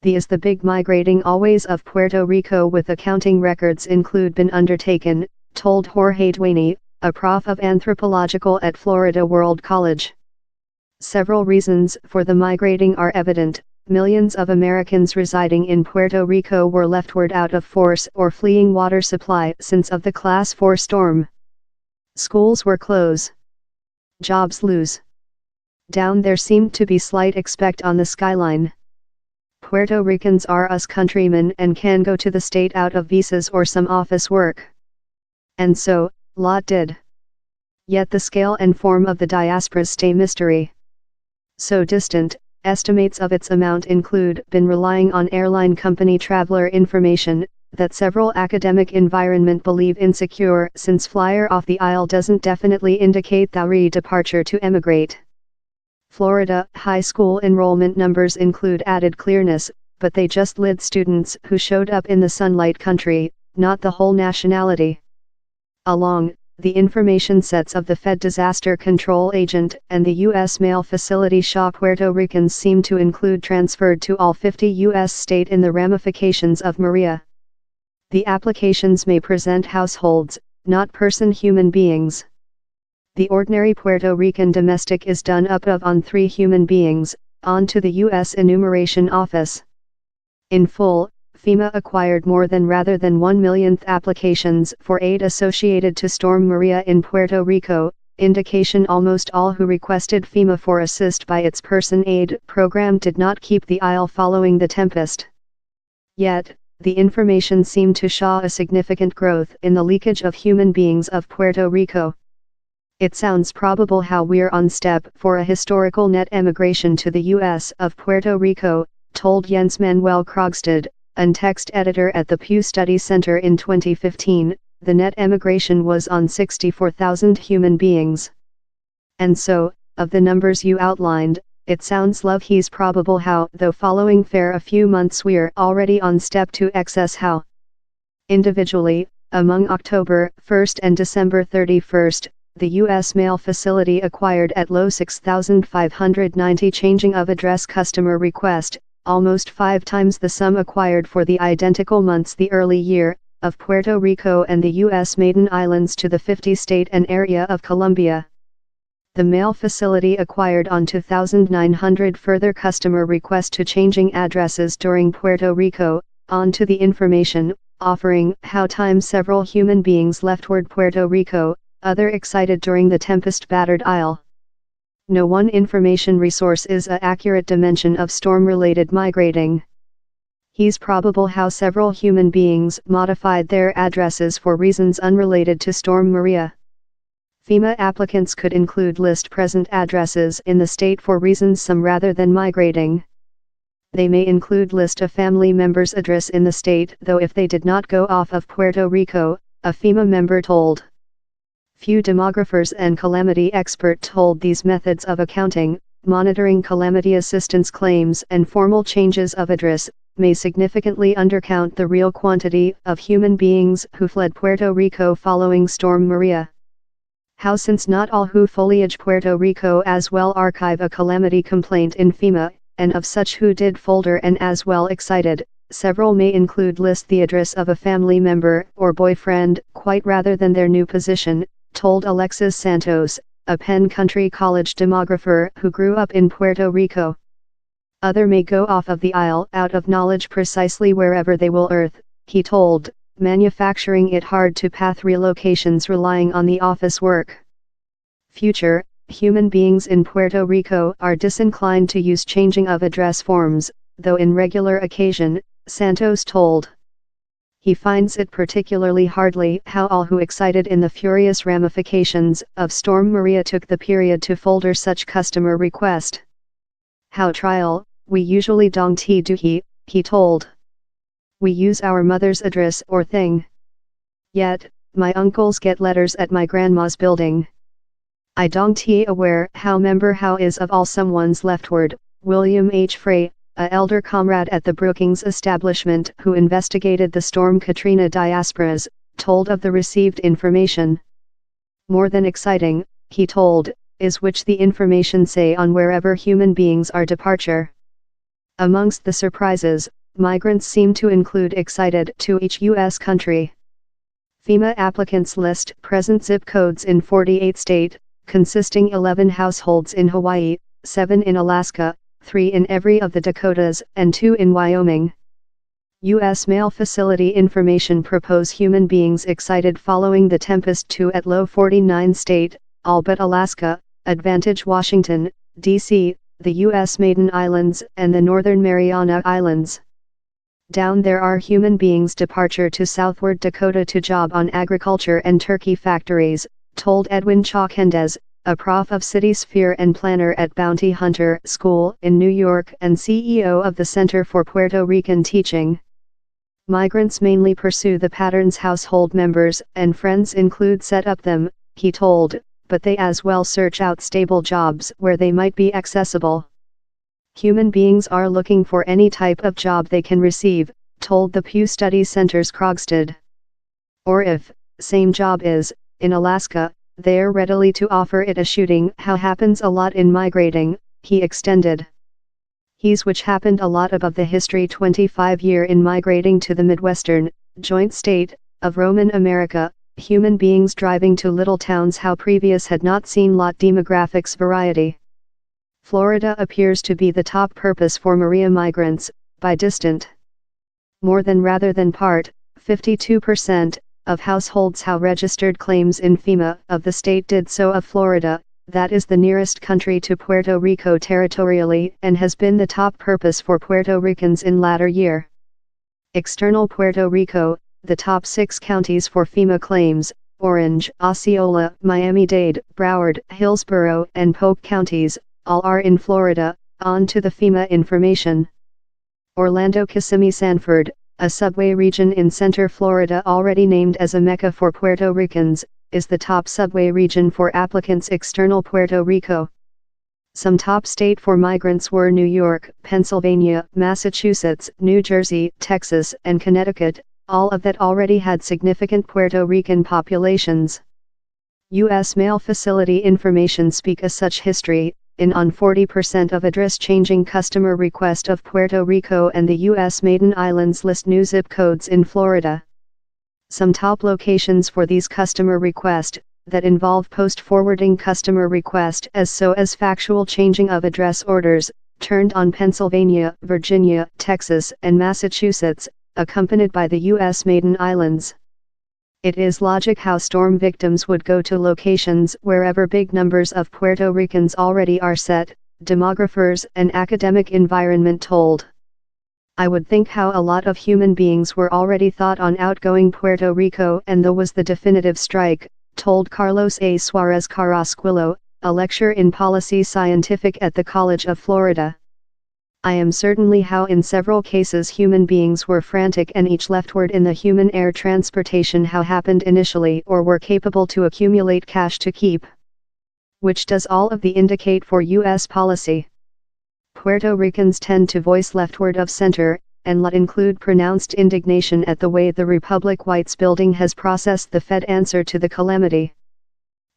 The is the big migrating always of Puerto Rico with accounting records include been undertaken, told Jorge Duaney, a prof of anthropological at Florida World College. Several reasons for the migrating are evident. Millions of Americans residing in Puerto Rico were leftward out of force or fleeing water supply since of the Class 4 storm. Schools were close. Jobs lose. Down there seemed to be slight expect on the skyline. Puerto Ricans are us countrymen and can go to the state out of visas or some office work. And so, lot did. Yet the scale and form of the diasporas stay mystery. So distant, estimates of its amount include been relying on airline company traveler information, that several academic environment believe insecure since flyer off the aisle doesn't definitely indicate the departure to emigrate. Florida high school enrollment numbers include added clearness, but they just lid students who showed up in the sunlight country, not the whole nationality. Along the information sets of the Fed Disaster Control Agent and the U.S. Mail Facility Shaw Puerto Ricans seem to include transferred to all 50 U.S. state in the ramifications of Maria. The applications may present households, not human beings. The ordinary Puerto Rican domestic is done up of on 3 human beings, on to the U.S. Enumeration Office. In full, FEMA acquired more than rather than 1 millionth applications for aid associated to Storm Maria in Puerto Rico, indication almost all who requested FEMA for assist by its person aid program did not keep the aisle following the tempest. Yet, the information seemed to show a significant growth in the leakage of human beings of Puerto Rico. It sounds probable how we're on step for a historical net emigration to the U.S. of Puerto Rico, told Jens Manuel Krogstad, an text editor at the Pew Study Center in 2015, the net emigration was on 64,000 human beings. And so, of the numbers you outlined, it sounds he's probable how, though following fair a few months we're already on step to excess how. Individually, among October 1st and December 31st, the U.S. Mail Facility acquired at low 6,590 changing of address customer request, almost 5 times the sum acquired for the identical months the early year, of Puerto Rico and the U.S. Maiden Islands to the 50 state and area of Colombia. The Mail Facility acquired on 2,900 further customer request to changing addresses during Puerto Rico, on to the information, offering how time several human beings leftward Puerto Rico, other excited during the tempest-battered isle. No one information resource is a accurate dimension of storm-related migrating. He's probable how several human beings modified their addresses for reasons unrelated to Storm Maria. FEMA applicants could include list present addresses in the state for reasons some rather than migrating. They may include list a family member's address in the state though if they did not go off of Puerto Rico, a FEMA member told. Few demographers and calamity expert told these methods of accounting, monitoring calamity assistance claims and formal changes of address, may significantly undercount the real quantity of human beings who fled Puerto Rico following Storm Maria. How since not all who foliage Puerto Rico as well archive a calamity complaint in FEMA, and of such who did folder and as well excited, several may include list the address of a family member or boyfriend quite rather than their new position, told Alexis Santos, a Penn Country College demographer who grew up in Puerto Rico. Other may go off of the aisle out of knowledge precisely wherever they will earth, he told, manufacturing it hard to path relocations relying on the office work. Future, human beings in Puerto Rico are disinclined to use changing of address forms, though in regular occasion, Santos told. He finds it particularly hardly how all who excited in the furious ramifications of Storm Maria took the period to folder such customer request. How trial, we usually don't do he told. We use our mother's address or thing. Yet, my uncles get letters at my grandma's building. I don't aware how member how is of all someone's leftward, William H. Frey, a elder comrade at the Brookings establishment who investigated the Storm Katrina diasporas, told of the received information. More than exciting, he told, is which the information say on wherever human beings are departure. Amongst the surprises, migrants seem to include excited to each U.S. country. FEMA applicants list present zip codes in 48 states, consisting 11 households in Hawaii, 7 in Alaska, 3 in every of the Dakotas, and 2 in Wyoming. U.S. Mail Facility information propose human beings excited following the tempest to at low 49 state, all but Alaska, advantage Washington, D.C., the U.S. Maiden Islands, and the Northern Mariana Islands. Down there are human beings departure to southward Dakota to job on agriculture and turkey factories, told Edwin Chalkendez, a prof of City Sphere and planner at Bounty Hunter School in New York and CEO of the Center for Puerto Rican Teaching. Migrants mainly pursue the patterns household members and friends include set up them, he told, but they as well search out stable jobs where they might be accessible. Human beings are looking for any type of job they can receive, told the Pew Study Center's Krogstad. Or if, same job is, in Alaska, they're readily to offer it a shooting. How happens a lot in migrating, he extended. He's which happened a lot above the history 25-year in migrating to the Midwestern, joint state, of Roman America, human beings driving to little towns how previous had not seen lot demographics variety. Florida appears to be the top purpose for Maria migrants, by distant. More than rather than part, 52%, of households how registered claims in FEMA of the state did so of Florida, that is the nearest country to Puerto Rico territorially and has been the top purpose for Puerto Ricans in latter year. External Puerto Rico, the top 6 counties for FEMA claims, Orange, Osceola, Miami-Dade, Broward, Hillsborough and Polk counties, all are in Florida. On to the FEMA information. Orlando-Kissimmee-Sanford, a subway region in Center Florida already named as a mecca for Puerto Ricans, is the top subway region for applicants external Puerto Rico. Some top state for migrants were New York, Pennsylvania, Massachusetts, New Jersey, Texas, and Connecticut, all of that already had significant Puerto Rican populations. U.S. Mail Facility information speak as such history, in on 40% of address changing customer request of Puerto Rico and the U.S. Maiden Islands list new zip codes in Florida. Some top locations for these customer request, that involve post-forwarding customer request as factual changing of address orders, turned on Pennsylvania, Virginia, Texas, and Massachusetts, accompanied by the U.S. Maiden Islands. It is logic how storm victims would go to locations wherever big numbers of Puerto Ricans already are set, demographers and academic environment told. I would think how a lot of human beings were already thought on outgoing Puerto Rico and though was the definitive strike, told Carlos A. Suarez Carrasquillo, a lecturer in policy scientific at the College of Florida. I am certainly how in several cases human beings were frantic and each leftward in the human air transportation how happened initially or were capable to accumulate cash to keep. Which does all of the indicate for U.S. policy. Puerto Ricans tend to voice leftward of center, and let include pronounced indignation at the way the Republic Whites building has processed the Fed answer to the calamity.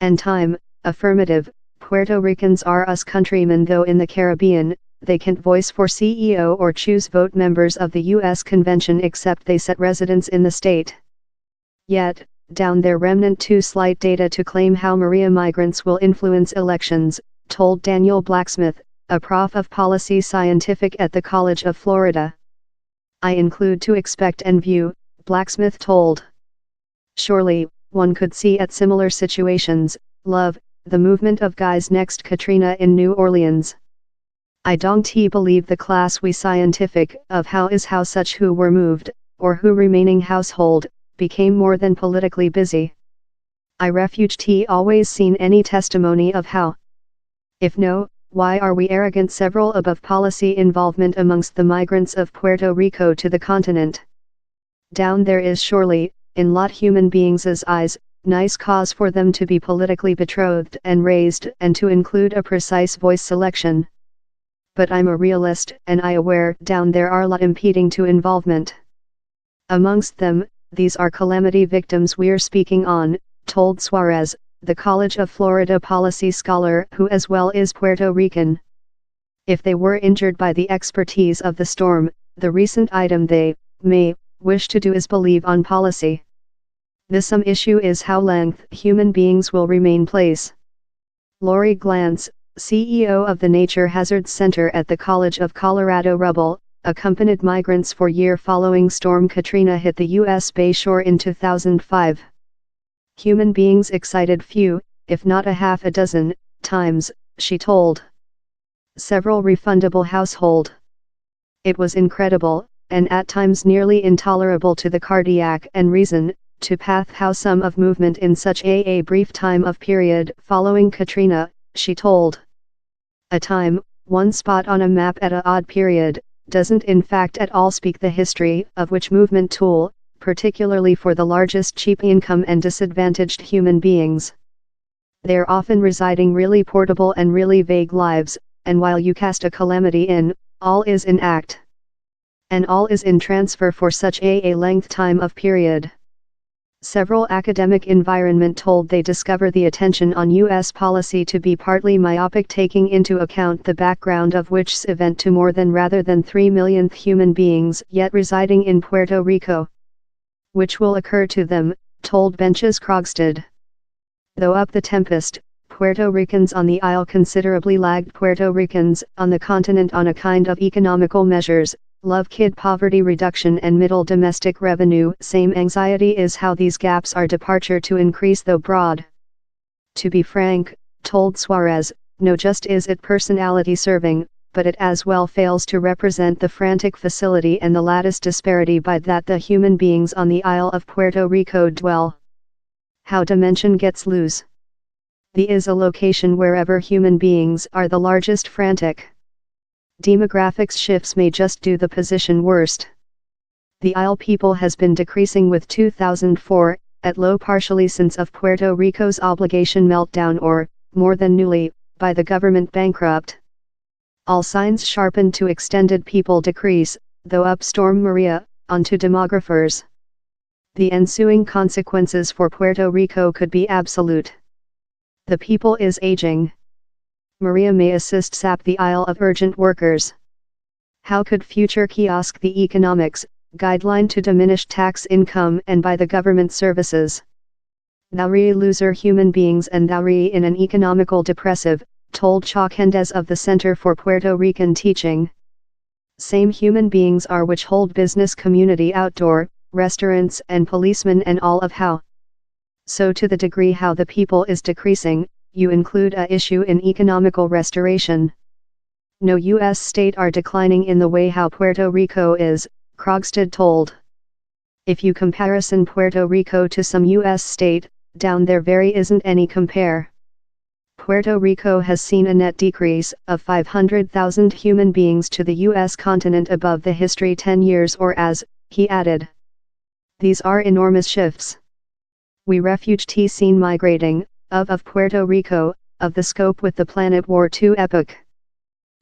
And time, affirmative, Puerto Ricans are us countrymen though in the Caribbean, they can't voice for CEO or choose vote members of the U.S. Convention except they set residence in the state. Yet, down there remnant too slight data to claim how Maria migrants will influence elections, told Daniel Blacksmith, a prof of policy scientific at the College of Florida. I include to expect and view, Blacksmith told. Surely, one could see at similar situations, love, the movement of guys next Katrina in New Orleans. I don't believe the class we scientific of how is how such who were moved, or who remaining household, became more than politically busy. I refuged always seen any testimony of how. If no, why are we arrogant several above policy involvement amongst the migrants of Puerto Rico to the continent? Down there is surely, in lot human beings' eyes, nice cause for them to be politically betrothed and raised and to include a precise voice selection. But I'm a realist and I aware down there are lot impeding to involvement. Amongst them, these are calamity victims we're speaking on, told Suarez, the College of Florida policy scholar who as well is Puerto Rican. If they were injured by the expertise of the storm, the recent item they may wish to do is believe on policy. The some issue is how length human beings will remain place. Lori Glantz, CEO of the Nature Hazards Center at the College of Colorado Rubble, accompanied migrants for year following Storm Katrina hit the U.S. Bayshore in 2005. Human beings excited few, if not a half a dozen, times, she told several refundable household. It was incredible, and at times nearly intolerable to the cardiac and reason, to path how some of movement in such a brief time of period following Katrina, she told. A time, one spot on a map at a odd period, doesn't in fact at all speak the history of which movement tool, particularly for the largest cheap income and disadvantaged human beings. They're often residing really portable and really vague lives, and while you cast a calamity in, all is in act. And all is in transfer for such a length time of period. Several academic environment told they discover the attention on U.S. policy to be partly myopic, taking into account the background of which's event to more than rather than 3 millionth human beings yet residing in Puerto Rico. Which will occur to them, told Benches Krogstad. Though up the tempest, Puerto Ricans on the isle considerably lagged Puerto Ricans on the continent on a kind of economical measures, love kid poverty reduction and middle domestic revenue. Same anxiety is how these gaps are departure to increase though broad. To be frank, told Suarez, no just is it personality serving, but it as well fails to represent the frantic facility and the lattice disparity by that the human beings on the Isle of Puerto Rico dwell. How dimension gets loose. The is a location wherever human beings are the largest frantic. Demographics shifts may just do the position worst. The Isle people has been decreasing with 2004, at low partially since of Puerto Rico's obligation meltdown or, more than newly, by the government bankrupt. All signs sharpen to extended people decrease, though up Storm Maria, onto demographers. The ensuing consequences for Puerto Rico could be absolute. The people is aging. Maria may assist sap the Isle of urgent workers. How could future kiosk the economics, guideline to diminish tax income and by the government services? Thou loser human beings and thou in an economical depressive, told Chalkendez of the Center for Puerto Rican Teaching. Same human beings are which hold business community outdoor, restaurants and policemen and all of how. So to the degree how the people is decreasing, you include a issue in economical restoration. No U.S. state are declining in the way how Puerto Rico is, Krogstad told. If you comparison Puerto Rico to some U.S. state, down there very isn't any compare. Puerto Rico has seen a net decrease of 500,000 human beings to the U.S. continent above the history 10 years or as, he added. These are enormous shifts. We refugee seen migrating, of Puerto Rico, of the scope with the Planet War II epoch.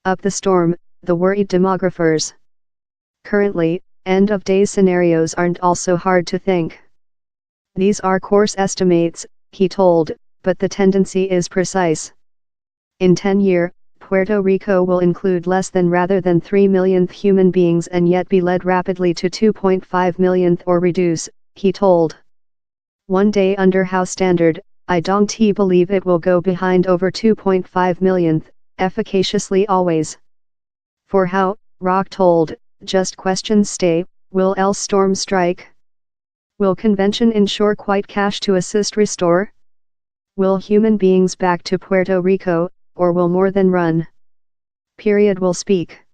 Up the storm, the worried demographers. Currently, end-of-days scenarios aren't also hard to think. These are coarse estimates, he told, but the tendency is precise. In 10 years, Puerto Rico will include less than rather than 3 millionth human beings and yet be led rapidly to 2.5 millionth or reduce, he told. One day under House standard, I don't believe it will go behind over 2.5 millionth, efficaciously always. For how, Rock told, just questions stay, will else storm strike? Will convention ensure quite cash to assist restore? Will human beings back to Puerto Rico, or will more than run? Period will speak.